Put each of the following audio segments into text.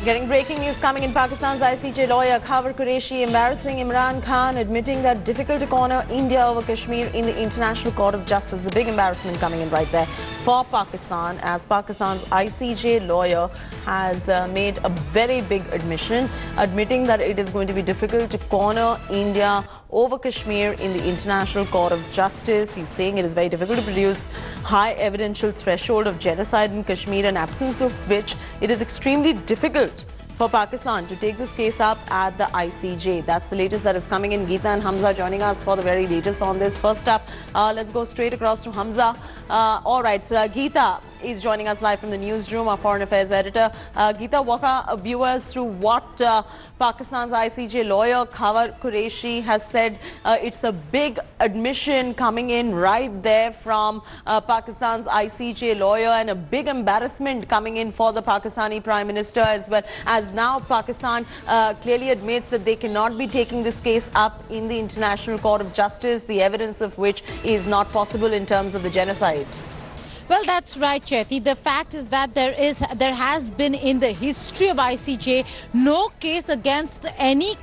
Getting breaking news coming in. Pakistan's ICJ lawyer Khawar Qureshi embarrassing Imran Khan, admitting that difficult to corner India over Kashmir in the International Court of Justice. A big embarrassment coming in right there for Pakistan, as Pakistan's ICJ lawyer has made a very big admission, admitting that it is going to be difficult to corner India over Kashmir in the International Court of Justice. He's saying it is very difficult to produce high evidential threshold of genocide in Kashmir, an absence of which it is extremely difficult for Pakistan to take this case up at the ICJ. That's the latest that is coming in. Geeta and Hamza joining us for the very latest on this. First up, let's go straight across to Hamza. All right, so Geeta is joining us live from the newsroom, our foreign affairs editor. Geeta, walk our viewers through what Pakistan's ICJ lawyer Khawar Qureshi has said. It's a big admission coming in right there from Pakistan's ICJ lawyer, and a big embarrassment coming in for the Pakistani Prime Minister as well, as now Pakistan clearly admits that they cannot be taking this case up in the International Court of Justice, the evidence of which is not possible in terms of the genocide. Well, that's right, Chaiti. The fact is that there has been in the history of ICJ no case against any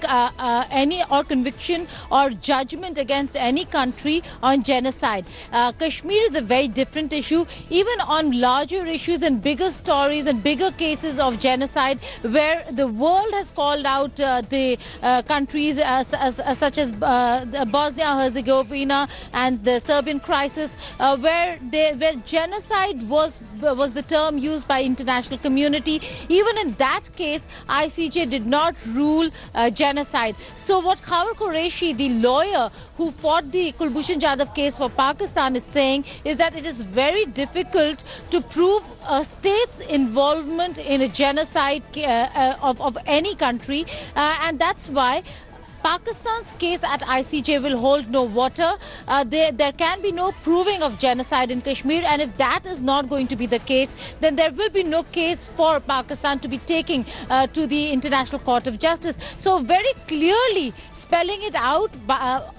or conviction or judgment against any country on genocide. Kashmir is a very different issue, even on larger issues and bigger stories and bigger cases of genocide, where the world has called out the countries such as Bosnia-Herzegovina and the Serbian crisis, where genocide was the term used by international community. Even in that case, ICJ did not rule genocide. So what Khawar Qureshi, the lawyer who fought the Kulbhushan Jadhav case for Pakistan, is saying is that it is very difficult to prove a state's involvement in a genocide of any country, and that's why Pakistan's case at ICJ will hold no water. There can be no proving of genocide in Kashmir, and if that is not going to be the case, then there will be no case for Pakistan to be taking to the International Court of Justice. So very clearly spelling it out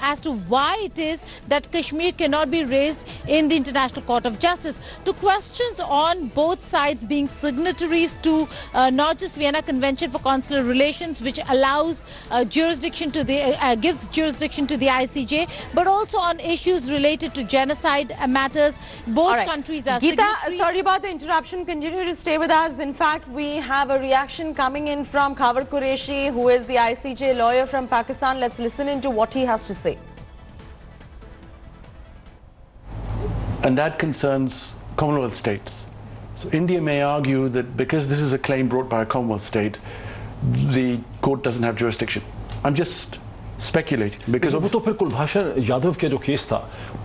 as to why it is that Kashmir cannot be raised in the International Court of Justice. To questions on both sides being signatories to not just Vienna Convention for Consular Relations, which allows jurisdiction to the gives jurisdiction to the ICJ, but also on issues related to genocide matters. Both countries are signatories. Geeta, sorry about the interruption. Continue to stay with us. In fact, we have a reaction coming in from Khawar Qureshi, who is the ICJ lawyer from Pakistan. Let's listen into what he has to say. And that concerns Commonwealth states. So India may argue that because this is a claim brought by a Commonwealth state, the court doesn't have jurisdiction. I'm just speculating because वो तो फिर कुलभूषण यादव के जो case था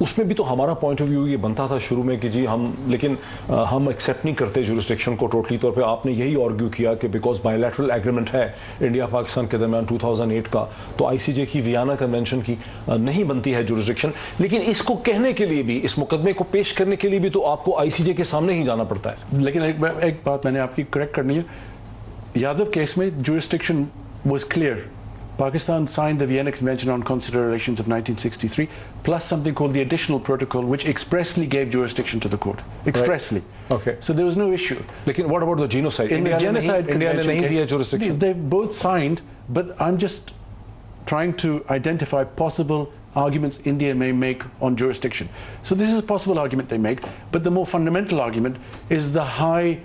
उसमें भी तो हमारा पॉइंट ऑफ व्यू ये बनता था शुरू में कि जी हम एक्सेप्ट नहीं करते जुरिस्डिक्शन को टोटली तौर पे। आपने यही आर्ग्यू किया कि बिकॉज बायलैटरल एग्रीमेंट है इंडिया पाकिस्तान के दरमियान 2008 का, तो आईसीजे की वियना कन्वेंशन की नहीं बनती है जुरिस्डिक्शन। लेकिन इसको कहने के लिए भी, इस मुकदमे को पेश करने के लिए भी तो आपको आईसीजे के सामने ही जाना पड़ता है। लेकिन एक बात मैंने आपकी करेक्ट करनी है, यादव केस में jurisdiction was clear. Pakistan signed the Vienna Convention on Consular Relations of 1963, plus something called the Additional Protocol, which expressly gave jurisdiction to the court. Expressly. Right. Okay. So there was no issue. Lekin what about the genocide? In the genocide convention case, jurisdiction. They've both signed, but I'm just trying to identify possible arguments India may make on jurisdiction. So this is a possible argument they make, but the more fundamental argument is the high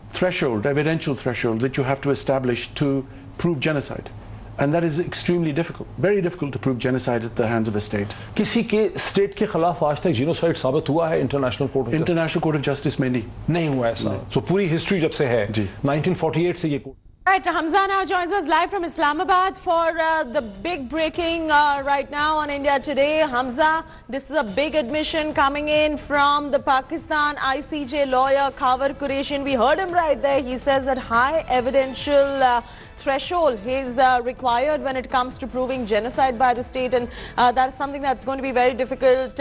threshold, evidential threshold, that you have to establish to prove genocide. And that is extremely difficult, very difficult to prove genocide at the hands of a state. किसी के state के खिलाफ आज तक genocide साबित हुआ है international court of justice में नहीं हुआ ऐसा। सो पूरी हिस्ट्री जब से है 1948 से ये Right, Hamza now joins us live from Islamabad for the big breaking right now on India Today. Hamza, this is a big admission coming in from the Pakistan ICJ lawyer Khawar Qureshi, and we heard him right there. He says that high evidential threshold is required when it comes to proving genocide by the state, and that's something that's going to be very difficult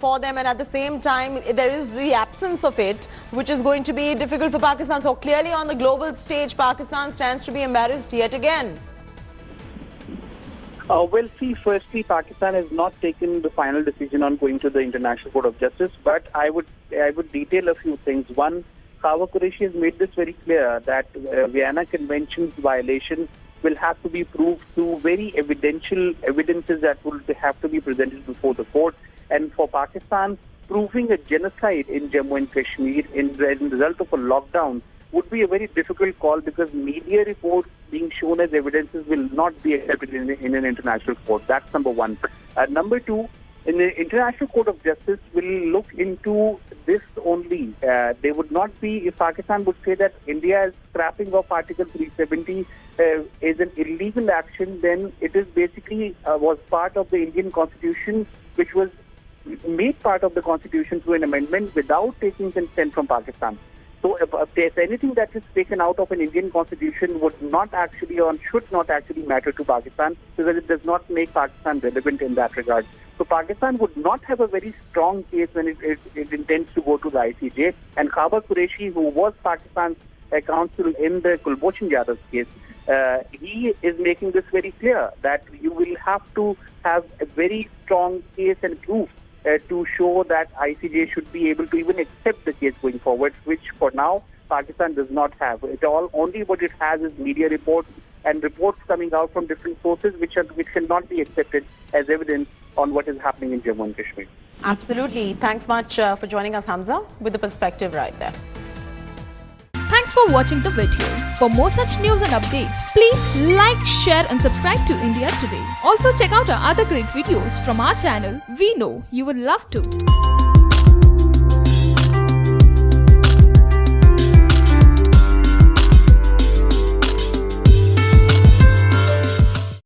for them, and at the same time there is the absence of it, which is going to be difficult for Pakistan. So clearly on the global stage, Pakistan stands to be embarrassed yet again. Well, see, firstly, Pakistan has not taken the final decision on going to the International Court of Justice, but I would detail a few things. One, Khawar Qureshi has made this very clear that Vienna Convention's violation will have to be proved through very evidences that will have to be presented before the court. And for Pakistan, proving a genocide in Jammu and Kashmir in the result of a lockdown would be a very difficult call, because media reports being shown as evidences will not be accepted in an international court. That's number one. Number two, in the International Court of Justice will look into this only. They would not be, if Pakistan would say that India's scrapping of Article 370 is an illegal action, then it is basically was part of the Indian Constitution, which was made part of the Constitution through an amendment without taking consent from Pakistan. So if anything that is taken out of an Indian Constitution would not actually or should not actually matter to Pakistan, because it does not make Pakistan relevant in that regard. So Pakistan would not have a very strong case when it intends to go to the ICJ. And Khawar Qureshi, who was Pakistan's counsel in the Kulbhushan Yadav's case, he is making this very clear that you will have to have a very strong case and proof to show that ICJ should be able to even accept the case going forward, which for now Pakistan does not have. Only what it has is media reports and reports coming out from different sources which cannot be accepted as evidence on what is happening in Jammu and Kashmir. Absolutely. Thanks much for joining us, Hamza, with the perspective right there. Thanks for watching the video. For more such news and updates, please like, share and subscribe to India Today. Also check out our other great videos from our channel. We know you will love to.